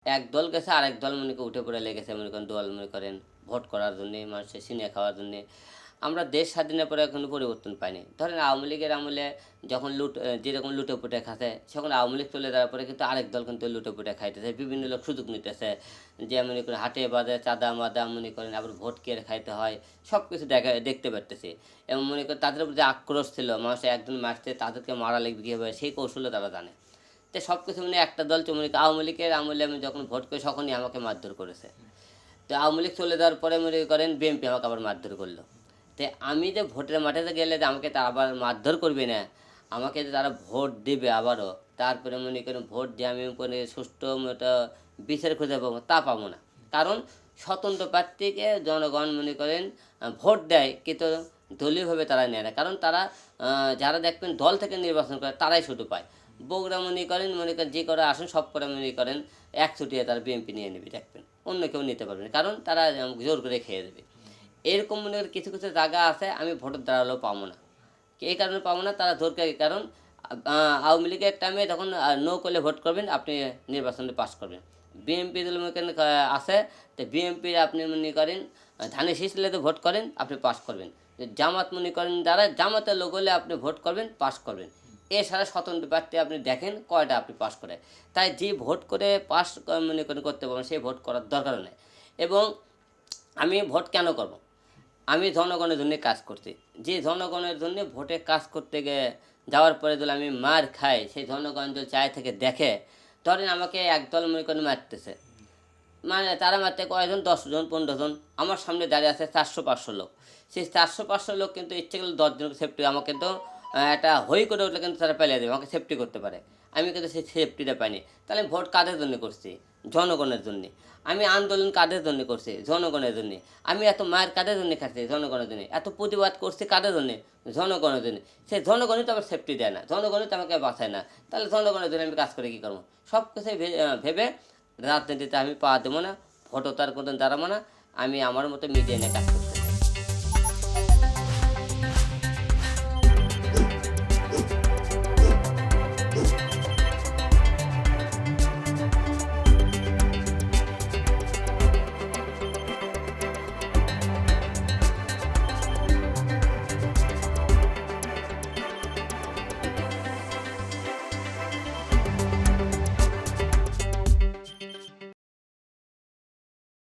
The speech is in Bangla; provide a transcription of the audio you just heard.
এক দল গেছে আরেক দল মনে করেন উঠে পড়ে লেগেছে মনে করেন দল মনে করেন ভোট করার জন্যে মানুষের সিনে খাওয়ার জন্যে। আমরা দেশ স্বাধীনের পরে এখনো পরিবর্তন পাইনি। ধরেন আওয়ামী লীগের আমলে যখন যেরকম লুটেপুটে খাচ্ছে তখন আওয়ামী লীগ চলে যাওয়ার পরে কিন্তু আরেক দল কিন্তু লুটেপুটে খাইতেছে, বিভিন্ন লোক সুযোগ নিতেছে, যে মনে করেন হাটে বাদে চাঁদা মাদা মনে করেন আবার ভোট কেড়ে খাইতে হয়, সব কিছু দেখতে পারতেছি। এবং মনে করেন তাদের উপর যে আক্রোশ ছিল মানুষ একজন মারছে তাদেরকে মারা লাগবে কীভাবে সেই কৌশলও তারা জানে। তো সব কিছু মানে একটা দল মনে করেন আওয়ামী লীগের আমলে আমি যখন ভোট করি তখনই আমাকে মারধর করেছে। তো আওয়ামী লীগ চলে যাওয়ার পরে মনে করেন বিএনপি আমাকে আবার মারধর করলো। তো আমি যে ভোটের মাঠেতে গেলে যে আমাকে তা আবার মারধর করবে না, আমাকে যে তারা ভোট দেবে আবারও, তারপরে মনে করেন ভোট দিয়ে আমি কোনো সুষ্ঠু মতো বিচার খুঁজে পাবো তা পাবো না। কারণ স্বতন্ত্র প্রার্থীকে জনগণ মনে করেন ভোট দেয়, কিন্তু দলীয়ভাবে তারা নেয় না। কারণ তারা যারা দেখবেন দল থেকে নির্বাচন করে তারাই শুধু পায়। বগুড়া মনে করেন যে করে আসেন সব করে মনে করেন এক ছুটিয়ে তারা বিএনপি নিয়ে নেবে, দেখবেন অন্য কেউ নিতে পারবে না, কারণ তারা জোর করে খেয়ে দেবে। এরকম মনে করেন কিছু কিছু জায়গা আছে আমি ভোটের দাঁড়ালেও পাবো না। এই কারণে পাবো না, তারা জোর করে, কারণ আওয়ামী লীগের টাইমে তখন নো করলে ভোট করবেন আপনি নির্বাচনে পাস করবেন। বিএনপি দল মনে করেন আছে, তো বিএনপি আপনি মনে করেন ধানের শীষ তো ভোট করেন আপনি পাস করবেন। জামাত মনে করেন যারা জামাতের লোক হলে আপনি ভোট করবেন পাস করবেন। এছাড়া স্বতন্ত্র প্রার্থী আপনি দেখেন কয়টা আপনি পাস করে। তাই যে ভোট করে পাস মনে করেন করতে পারবেন সেই ভোট করার দরকার নেই। এবং আমি ভোট কেন করব? আমি জনগণের জন্য কাজ করছি। যে জনগণের জন্য ভোটে কাজ করতে গিয়ে যাওয়ার পরে যদি আমি মার খাই, সেই জনগণ যদি চায় থেকে দেখে, ধরেন আমাকে একদল মনে করেন মারতেছে, মানে তারা মারতে কয়জন 10 জন 15 জন, আমার সামনে দাঁড়িয়ে আছে 400-500 লোক। সেই 400-500 লোক কিন্তু ইচ্ছে করলে 10 জনকে সেফটি, আমাকে কিন্তু একটা হই করে উঠলে কিন্তু তারা পালিয়ে দেবে, আমাকে সেফটি করতে পারে। আমি কিন্তু সেই সেফটিটা পাইনি। তাহলে ভোট কাদের জন্য করছি? জনগণের জন্যে। আমি আন্দোলন কাদের জন্য করছি? জনগণের জন্যে। আমি এত মায়ের কাদের জন্য খাচ্ছি? জনগণের জন্য। এত প্রতিবাদ করছি কাদের জন্যে? জনগণের জন্য। সেই জনগণই তো আবার সেফটি দেয় না, জনগণই তো আমাকে বাঁচায় না। তাহলে জনগণের জন্য আমি কাজ করে কী করবো? সব কিছুই ভেবে রাজনীতিতে আমি পা দেবো না, ভোটও তার কোনো দাঁড়াবো না। আমি আমার মতো মিডিয়া নিয়ে কাজ করবো।